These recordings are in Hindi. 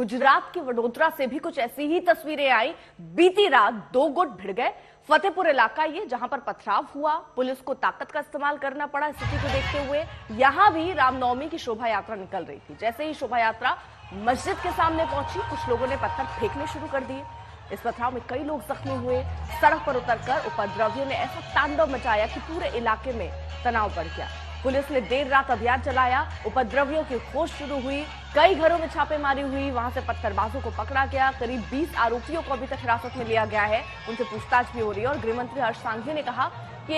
गुजरात के वडोदरा से भी कुछ ऐसी ही तस्वीरें आई। बीती रात दो गुट भिड़ गए। फतेहपुर इलाका ये जहां पर पथराव हुआ, पुलिस को ताकत का इस्तेमाल करना पड़ा। स्थिति को देखते हुए यहां भी रामनवमी की शोभा यात्रा निकल रही थी। जैसे ही शोभा यात्रा मस्जिद के सामने पहुंची, कुछ लोगों ने पत्थर फेंकने शुरू कर दिए। इस पथराव में कई लोग जख्मी हुए। सड़क पर उतरकर उपद्रवियों ने ऐसा तांडव मचाया कि पूरे इलाके में तनाव बढ़ गया। पुलिस ने देर रात अभियान चलाया। उपद्रवियों की खोज शुरू हुई। कई घरों में छापेमारी हुई। वहां से पत्थरबाजों को पकड़ा गया। करीब 20 आरोपियों को अभी तक हिरासत में लिया गया है। उनसे पूछताछ भी हो रही है। और गृह मंत्री हर्ष सांघवी ने कहा कि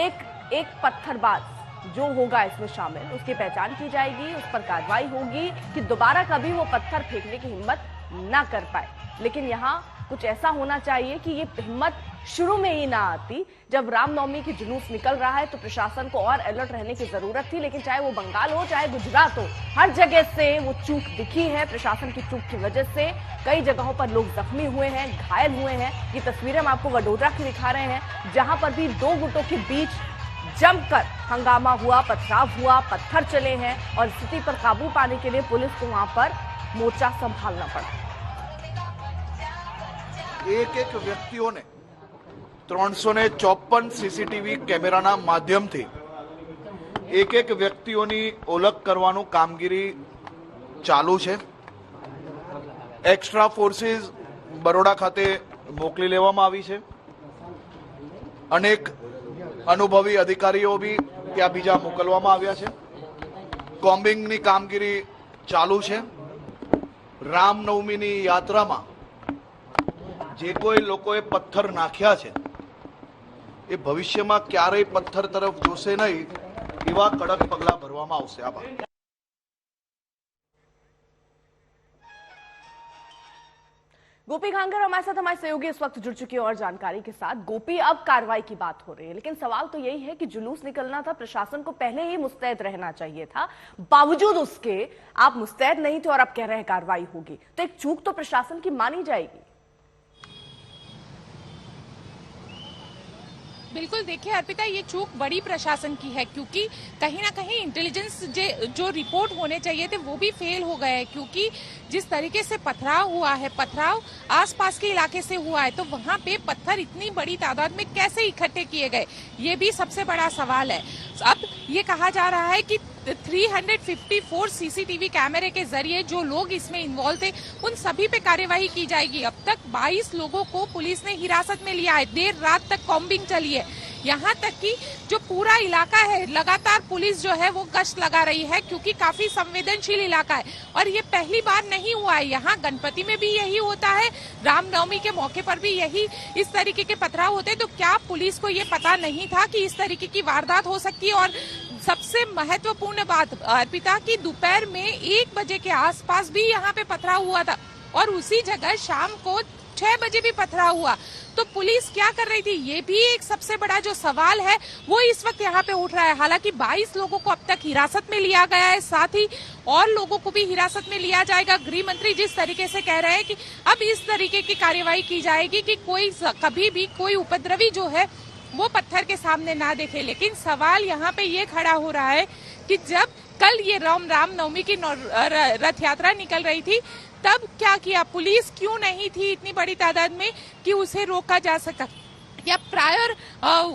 एक पत्थरबाज जो होगा इसमें शामिल, उसकी पहचान की जाएगी, उस पर कार्रवाई होगी कि दोबारा कभी वो पत्थर फेंकने की हिम्मत ना कर पाए। लेकिन यहाँ कुछ ऐसा होना चाहिए कि ये हिम्मत शुरू में ही ना आती। जब रामनवमी की जुलूस निकल रहा है तो प्रशासन को और अलर्ट रहने की जरूरत थी। लेकिन चाहे वो बंगाल हो चाहे गुजरात हो, हर जगह से वो चूक दिखी है। प्रशासन की चूक की वजह से कई जगहों पर लोग जख्मी हुए हैं, घायल हुए हैं। ये तस्वीरें हम आपको वडोदरा की दिखा रहे हैं, जहां पर भी दो गुटों के बीच जमकर हंगामा हुआ, पथराव हुआ, पत्थर चले हैं और स्थिति पर काबू पाने के लिए पुलिस को वहां पर मोर्चा संभालना पड़ा। एक व्यक्तिओं ने 354 सीसीटीवी कैमराना माध्यमथी एक व्यक्तिओनी ओळख करवानुं कामगीरी चालू छे। एक्स्ट्रा फोर्सेस बरोड़ा खाते मोकली लेवामां आवी छे। अनेक अनुभवी अधिकारीओ भी त्यां बीजा मोकलवामां आव्या छे। कोम्बिंगनी कामगीरी चालू छे। रामनवमीनी यात्रामां जे कोई लोकोए पत्थर नाख्या छे ए भविष्य में क्यारेय पत्थर तरफ जोशे नहीं, एवा कड़क पगला भरवामां आवशे। आभार। गोपी घांगर हमारे साथ, हमारे सहयोगी इस वक्त जुड़ चुकी है और जानकारी के साथ। गोपी, अब कार्रवाई की बात हो रही है, लेकिन सवाल तो यही है कि जुलूस निकलना था, प्रशासन को पहले ही मुस्तैद रहना चाहिए था। बावजूद उसके आप मुस्तैद नहीं थे और आप कह रहे हैं कार्रवाई होगी, तो एक चूक तो प्रशासन की मानी जाएगी। बिल्कुल, देखिए अर्पिता, ये चूक बड़ी प्रशासन की है, क्योंकि कहीं ना कहीं इंटेलिजेंस जो रिपोर्ट होने चाहिए थे वो भी फेल हो गए। क्योंकि जिस तरीके से पथराव हुआ है, पथराव आसपास के इलाके से हुआ है, तो वहां पे पत्थर इतनी बड़ी तादाद में कैसे इकट्ठे किए गए, ये भी सबसे बड़ा सवाल है। अब ये कहा जा रहा है कि 354 सीसीटीवी कैमरे के जरिए जो लोग इसमें इन्वॉल्व थे उन सभी पे कार्यवाही की जाएगी। अब तक 22 लोगों को पुलिस ने हिरासत में लिया है। देर रात तक कॉम्बिंग चली है। यहाँ तक कि जो पूरा इलाका है, लगातार पुलिस जो है वो गश्त लगा रही है, क्योंकि काफी संवेदनशील इलाका है। और ये पहली बार नहीं हुआ है। यहाँ गणपति में भी यही होता है, रामनवमी के मौके पर भी यही इस तरीके के पथराव होते हैं। तो क्या पुलिस को ये पता नहीं था कि इस तरीके की वारदात हो सकती है? और सबसे महत्वपूर्ण बात अर्पिता, की दोपहर में 1 बजे के आसपास भी यहाँ पे पथराव हुआ था और उसी जगह शाम को 6 बजे भी पथराव हुआ। तो पुलिस क्या कर रही थी, ये भी एक सबसे बड़ा जो सवाल है वो इस वक्त यहाँ पे उठ रहा है। हालांकि 22 लोगों को अब तक हिरासत में लिया गया है, साथ ही और लोगों को भी हिरासत में लिया जाएगा। गृह मंत्री जिस तरीके से कह रहे हैं कि अब इस तरीके की कार्यवाही की जाएगी कि कोई कभी भी कोई उपद्रवी जो है वो पत्थर के सामने ना देखे। लेकिन सवाल यहाँ पे ये खड़ा हो रहा है कि जब कल ये रामनवमी की रथ यात्रा निकल रही थी, तब क्या किया पुलिस? क्यों नहीं थी इतनी बड़ी तादाद में कि उसे रोका जा सका, या प्रायर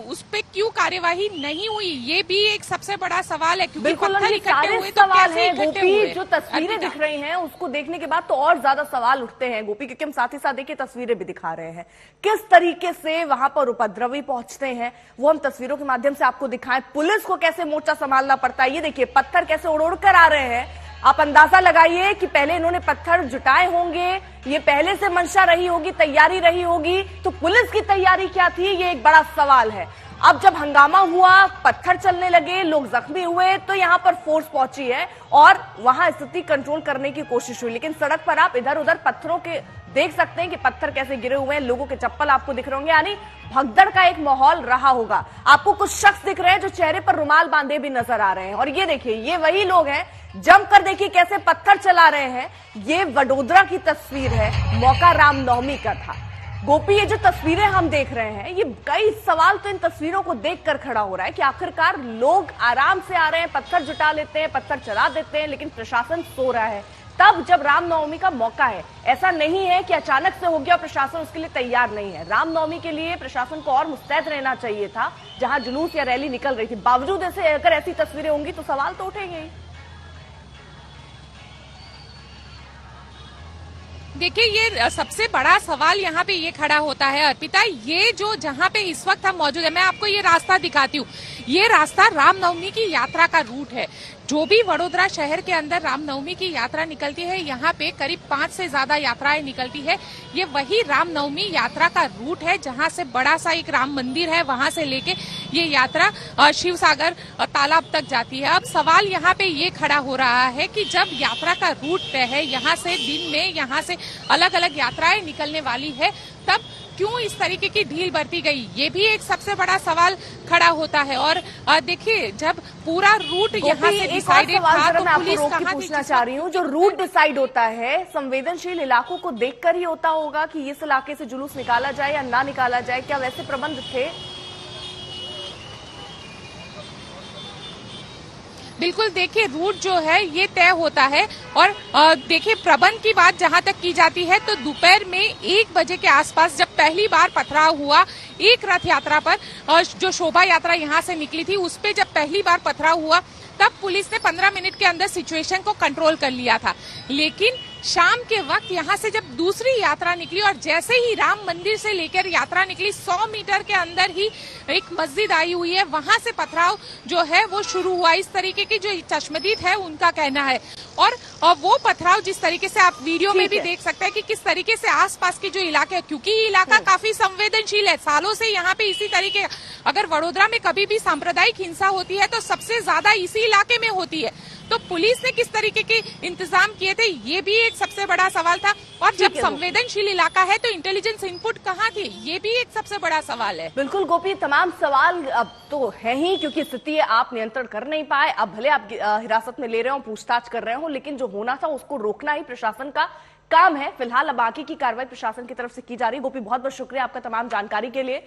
उस पे क्यों कार्यवाही नहीं हुई? ये भी एक सबसे बड़ा सवाल है, क्योंकि पत्थर इकट्ठे हुए तो कैसे इकट्ठे हुए? जो तस्वीरें दिख रही हैं उसको देखने के बाद तो और ज्यादा सवाल उठते हैं गोपी, क्योंकि हम साथ ही साथ देखिए तस्वीरें भी दिखा रहे हैं किस तरीके से वहां पर उपद्रवी पहुंचते हैं। वो हम तस्वीरों के माध्यम से आपको दिखाएं। पुलिस को कैसे मोर्चा संभालना पड़ता है, ये देखिए पत्थर कैसे उड़ उड़ कर आ रहे हैं। आप अंदाजा लगाइए कि पहले इन्होंने पत्थर जुटाए होंगे, ये पहले से मंशा रही होगी, तैयारी रही होगी, तो पुलिस की तैयारी क्या थी, ये एक बड़ा सवाल है। अब जब हंगामा हुआ, पत्थर चलने लगे, लोग जख्मी हुए, तो यहां पर फोर्स पहुंची है और वहां स्थिति कंट्रोल करने की कोशिश हुई। लेकिन सड़क पर आप इधर उधर पत्थरों के देख सकते हैं कि पत्थर कैसे गिरे हुए हैं, लोगों के चप्पल आपको दिख रहे होंगे, यानी भगदड़ का एक माहौल रहा होगा। आपको कुछ शख्स दिख रहे हैं जो चेहरे पर रुमाल बांधे भी नजर आ रहे हैं। और ये देखिए, ये वही लोग हैं, जमकर देखिए कैसे पत्थर चला रहे हैं। ये वडोदरा की तस्वीर है, मौका रामनवमी का था। गोपी, ये जो तस्वीरें हम देख रहे हैं, ये कई सवाल तो इन तस्वीरों को देखकर खड़ा हो रहा है कि आखिरकार लोग आराम से आ रहे हैं, पत्थर जुटा लेते हैं, पत्थर चला देते हैं, लेकिन प्रशासन सो रहा है। तब जब रामनवमी का मौका है। ऐसा नहीं है कि अचानक से हो गया, प्रशासन उसके लिए तैयार नहीं है। रामनवमी के लिए प्रशासन को और मुस्तैद रहना चाहिए था, जहां जुलूस या रैली निकल रही थी। बावजूद ऐसे अगर ऐसी तस्वीरें होंगी तो सवाल तो उठेंगे ही। देखिए, ये सबसे बड़ा सवाल यहाँ पे ये खड़ा होता है अर्पिता, ये जो जहाँ पे इस वक्त हम मौजूद है, मैं आपको ये रास्ता दिखाती हूँ। ये रास्ता रामनवमी की यात्रा का रूट है। जो भी वडोदरा शहर के अंदर रामनवमी की यात्रा निकलती है, यहाँ पे करीब 5 से ज्यादा यात्राएं निकलती है। ये वही रामनवमी यात्रा का रूट है, जहाँ से बड़ा सा एक राम मंदिर है, वहां से लेके ये यात्रा शिव सागर तालाब तक जाती है। अब सवाल यहाँ पे ये खड़ा हो रहा है कि जब यात्रा का रूट तय है, यहाँ से दिन में यहाँ से अलग अलग यात्राएं निकलने वाली है, तब क्यों इस तरीके की ढील बरती गई, ये भी एक सबसे बड़ा सवाल खड़ा होता है। और देखिए, जब पूरा रूट यहाँ से डिसाइडेड था तो पुलिस कहाँ थी? पूछना चाह रही हूँ, जो रूट डिसाइड होता है संवेदनशील इलाकों को देखकर ही होता होगा कि इस इलाके से जुलूस निकाला जाए या ना निकाला जाए, क्या वैसे प्रबंध थे? बिल्कुल, देखिए रूट जो है ये तय होता है। और देखिए, प्रबंध की बात जहां तक की जाती है तो दोपहर में 1 बजे के आसपास जब पहली बार पथराव हुआ एक रथ यात्रा पर, जो शोभा यात्रा यहां से निकली थी, उस पे जब पहली बार पथराव हुआ तब पुलिस ने 15 मिनट के अंदर सिचुएशन को कंट्रोल कर लिया था। लेकिन शाम के वक्त यहाँ से जब दूसरी यात्रा निकली और जैसे ही राम मंदिर से लेकर यात्रा निकली, 100 मीटर के अंदर ही एक मस्जिद आई हुई है, वहां से पथराव जो है वो शुरू हुआ। इस तरीके की जो चश्मदीद है उनका कहना है। और वो पथराव जिस तरीके से आप वीडियो में भी देख सकते हैं कि किस तरीके से आसपास के जो इलाके है, क्योंकि ये इलाका काफी संवेदनशील है, सालों से यहाँ पे इसी तरीके, अगर वडोदरा में कभी भी सांप्रदायिक हिंसा होती है तो सबसे ज्यादा इसी इलाके में होती है। तो पुलिस ने किस तरीके के इंतजाम किए थे, ये भी एक सबसे बड़ा सवाल था। और जब संवेदनशील इलाका है तो इंटेलिजेंस इनपुट कहाँ थे, ये भी एक सबसे बड़ा सवाल है। बिल्कुल गोपी, तमाम सवाल अब तो है ही, क्योंकि स्थिति आप नियंत्रण कर नहीं पाए। अब भले आप हिरासत में ले रहे हो, पूछताछ कर रहे हो, लेकिन जो होना था उसको रोकना ही प्रशासन का काम है। फिलहाल अब बाकी की कार्रवाई प्रशासन की तरफ से की जा रही है। गोपी, बहुत बहुत शुक्रिया आपका तमाम जानकारी के लिए।